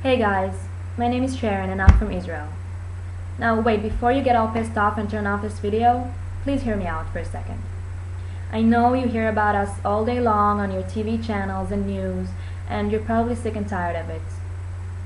Hey guys, my name is Sharon and I'm from Israel. Now wait, before you get all pissed off and turn off this video, please hear me out for a second. I know you hear about us all day long on your TV channels and news, and you're probably sick and tired of it.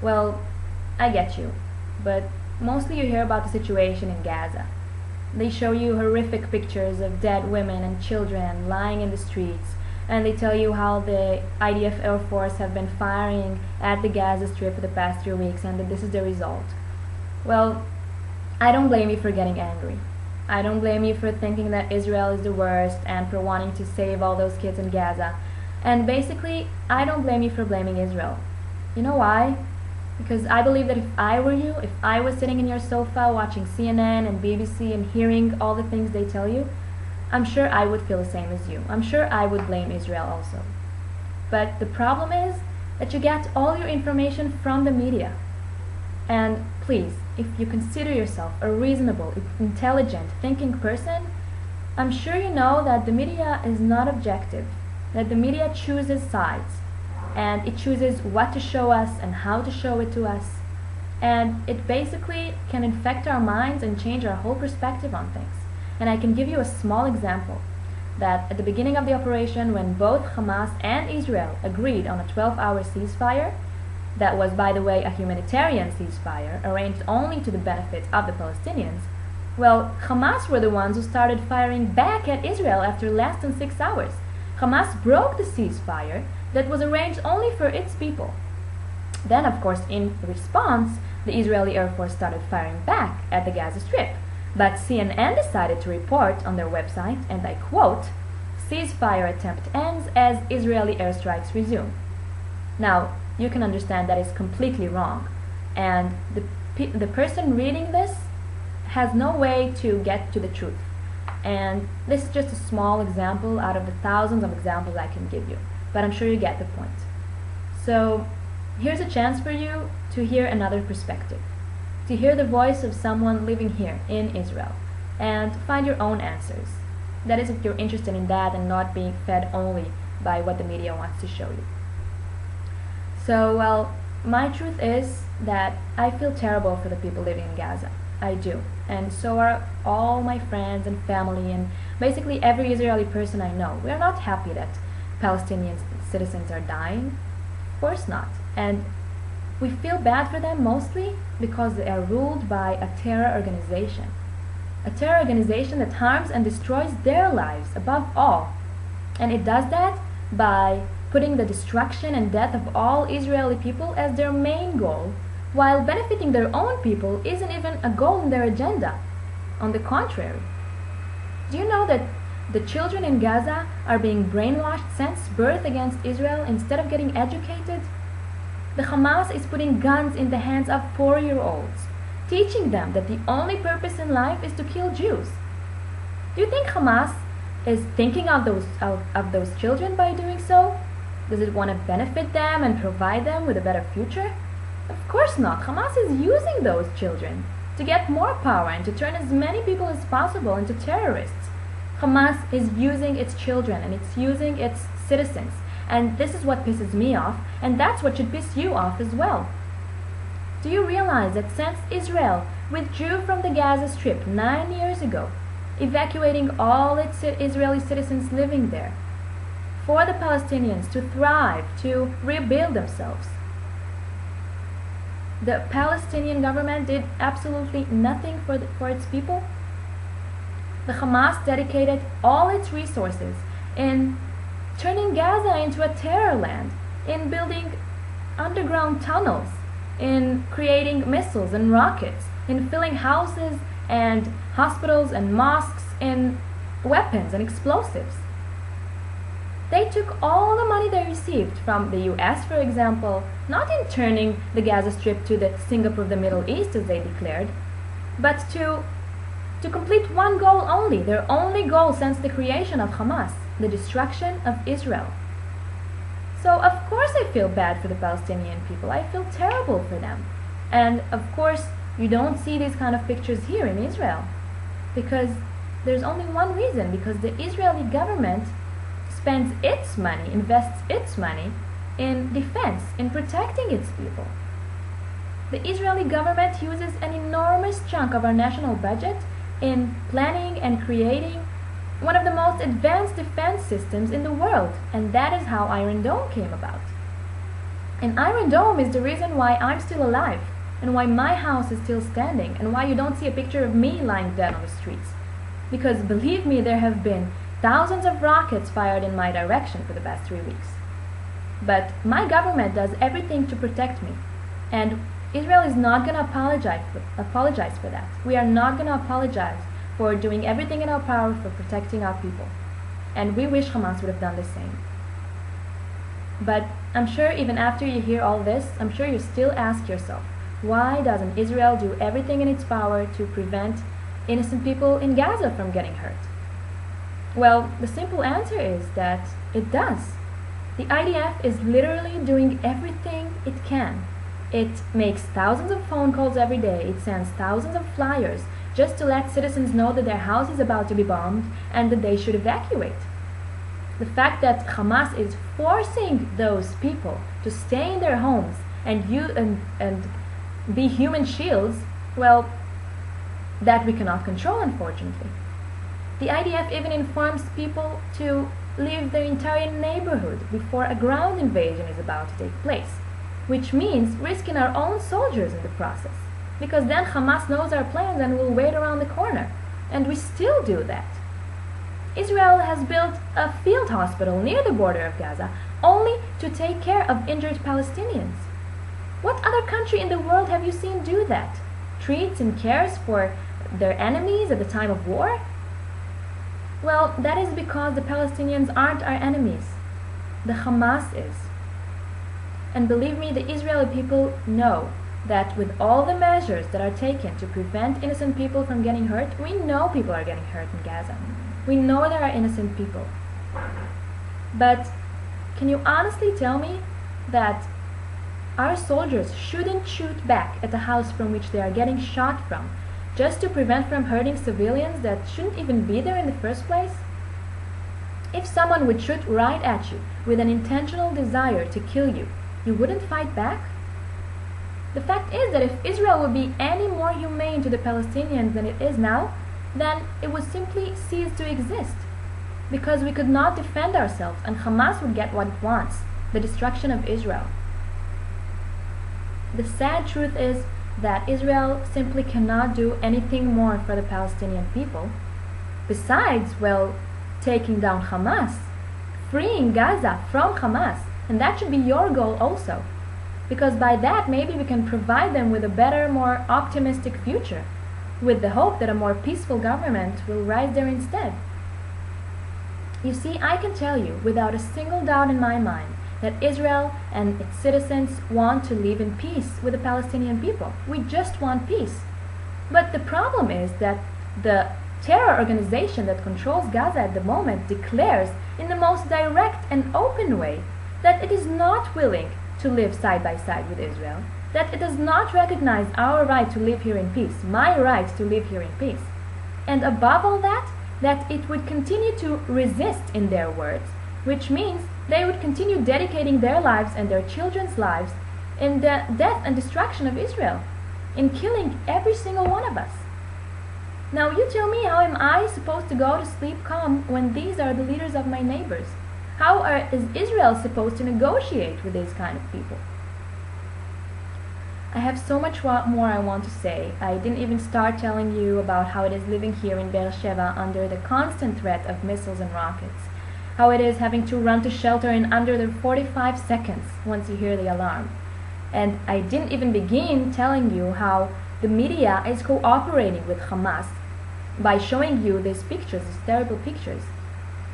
Well, I get you, but mostly you hear about the situation in Gaza. They show you horrific pictures of dead women and children lying in the streets, and they tell you how the IDF Air Force have been firing at the Gaza Strip for the past 3 weeks and that this is the result. Well, I don't blame you for getting angry. I don't blame you for thinking that Israel is the worst and for wanting to save all those kids in Gaza. And basically, I don't blame you for blaming Israel. You know why? Because I believe that if I were you, if I was sitting in your sofa watching CNN and BBC and hearing all the things they tell you, I'm sure I would feel the same as you. I'm sure I would blame Israel also. But the problem is that you get all your information from the media. And please, if you consider yourself a reasonable, intelligent, thinking person, I'm sure you know that the media is not objective, that the media chooses sides, and it chooses what to show us and how to show it to us, and it basically can infect our minds and change our whole perspective on things. And I can give you a small example, that at the beginning of the operation, when both Hamas and Israel agreed on a 12-hour ceasefire, that was, by the way, a humanitarian ceasefire, arranged only to the benefit of the Palestinians, well, Hamas were the ones who started firing back at Israel after less than 6 hours. Hamas broke the ceasefire that was arranged only for its people. Then, of course, in response, the Israeli Air Force started firing back at the Gaza Strip. But CNN decided to report on their website, and I quote, "Ceasefire attempt ends as Israeli airstrikes resume." Now, you can understand that is completely wrong, and the person reading this has no way to get to the truth. And this is just a small example out of the thousands of examples I can give you, but I'm sure you get the point. So, here's a chance for you to hear another perspective, to hear the voice of someone living here in Israel, and find your own answers. That is, if you're interested in that and not being fed only by what the media wants to show you. So, well, my truth is that I feel terrible for the people living in Gaza. I do. And so are all my friends and family and basically every Israeli person I know. We are not happy that Palestinian citizens are dying. Of course not. And we feel bad for them mostly because they are ruled by a terror organization. A terror organization that harms and destroys their lives above all. And it does that by putting the destruction and death of all Israeli people as their main goal, while benefiting their own people isn't even a goal in their agenda. On the contrary. Do you know that the children in Gaza are being brainwashed since birth against Israel instead of getting educated? The Hamas is putting guns in the hands of 4-year-olds, teaching them that the only purpose in life is to kill Jews. Do you think Hamas is thinking of those children by doing so? Does it want to benefit them and provide them with a better future? Of course not. Hamas is using those children to get more power and to turn as many people as possible into terrorists. Hamas is using its children and it's using its citizens. And this is what pisses me off, and that's what should piss you off as well. Do you realize that since Israel withdrew from the Gaza Strip 9 years ago, evacuating all its Israeli citizens living there, for the Palestinians to thrive, to rebuild themselves, the Palestinian government did absolutely nothing for its people? The Hamas dedicated all its resources in turning Gaza into a terror land, in building underground tunnels, in creating missiles and rockets, in filling houses and hospitals and mosques in weapons and explosives. They took all the money they received from the US, for example, not in turning the Gaza Strip to the Singapore of the Middle East as they declared, but to complete one goal only, their only goal since the creation of Hamas, the destruction of Israel. So of course I feel bad for the Palestinian people. I feel terrible for them. And of course you don't see these kind of pictures here in Israel, because there's only one reason, because the Israeli government spends its money, invests its money in defense, in protecting its people. The Israeli government uses an enormous chunk of our national budget in planning and creating one of the most advanced defense systems in the world, and that is how Iron Dome came about. And Iron Dome is the reason why I'm still alive, and why my house is still standing, and why you don't see a picture of me lying dead on the streets. Because believe me, there have been thousands of rockets fired in my direction for the past 3 weeks. But my government does everything to protect me, and Israel is not going to apologize for that. We are not going to apologize for doing everything in our power for protecting our people. And we wish Hamas would have done the same. But I'm sure even after you hear all this, I'm sure you still ask yourself, why doesn't Israel do everything in its power to prevent innocent people in Gaza from getting hurt? Well, the simple answer is that it does. The IDF is literally doing everything it can. It makes thousands of phone calls every day. It sends thousands of flyers just to let citizens know that their house is about to be bombed and that they should evacuate. The fact that Hamas is forcing those people to stay in their homes and be human shields, well, that we cannot control, unfortunately. The IDF even informs people to leave their entire neighborhood before a ground invasion is about to take place, which means risking our own soldiers in the process, because then Hamas knows our plans and will wait around the corner, and we still do that. Israel has built a field hospital near the border of Gaza only to take care of injured Palestinians. What other country in the world have you seen do that? Treats and cares for their enemies at the time of war? Well, that is because the Palestinians aren't our enemies. The Hamas is. And believe me, the Israeli people know that with all the measures that are taken to prevent innocent people from getting hurt, we know people are getting hurt in Gaza. We know there are innocent people. But can you honestly tell me that our soldiers shouldn't shoot back at the house from which they are getting shot from, just to prevent from hurting civilians that shouldn't even be there in the first place? If someone would shoot right at you with an intentional desire to kill you, you wouldn't fight back? The fact is that if Israel would be any more humane to the Palestinians than it is now, then it would simply cease to exist, because we could not defend ourselves and Hamas would get what it wants, the destruction of Israel. The sad truth is that Israel simply cannot do anything more for the Palestinian people, besides, well, taking down Hamas, freeing Gaza from Hamas, and that should be your goal also, because by that maybe we can provide them with a better, more optimistic future, with the hope that a more peaceful government will rise there instead. You see, I can tell you without a single doubt in my mind that Israel and its citizens want to live in peace with the Palestinian people. We just want peace. But the problem is that the terror organization that controls Gaza at the moment declares in the most direct and open way that it is not willing to live side by side with Israel, that it does not recognize our right to live here in peace, my right to live here in peace. And above all that it would continue to resist, in their words, which means they would continue dedicating their lives and their children's lives in the death and destruction of Israel, in killing every single one of us. Now you tell me, how am I supposed to go to sleep calm when these are the leaders of my neighbors? How is Israel supposed to negotiate with these kind of people? I have so much more I want to say. I didn't even start telling you about how it is living here in Beersheba under the constant threat of missiles and rockets, how it is having to run to shelter in under the 45 seconds once you hear the alarm. And I didn't even begin telling you how the media is cooperating with Hamas by showing you these pictures, these terrible pictures,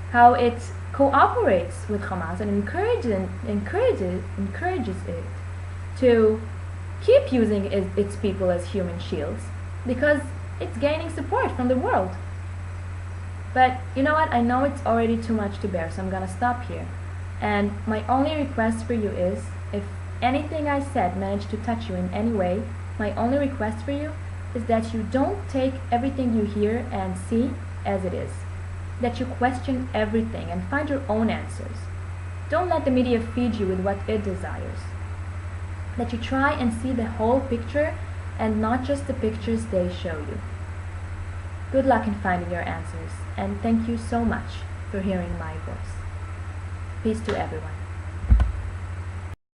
how it cooperates with Hamas and encourages it to keep using its people as human shields because it's gaining support from the world. But you know what? I know it's already too much to bear, so I'm gonna stop here. And my only request for you is, if anything I said managed to touch you in any way, my only request for you is that you don't take everything you hear and see as it is. That you question everything and find your own answers. Don't let the media feed you with what it desires. that you try and see the whole picture and not just the pictures they show you. Good luck in finding your answers, and thank you so much for hearing my voice. Peace to everyone.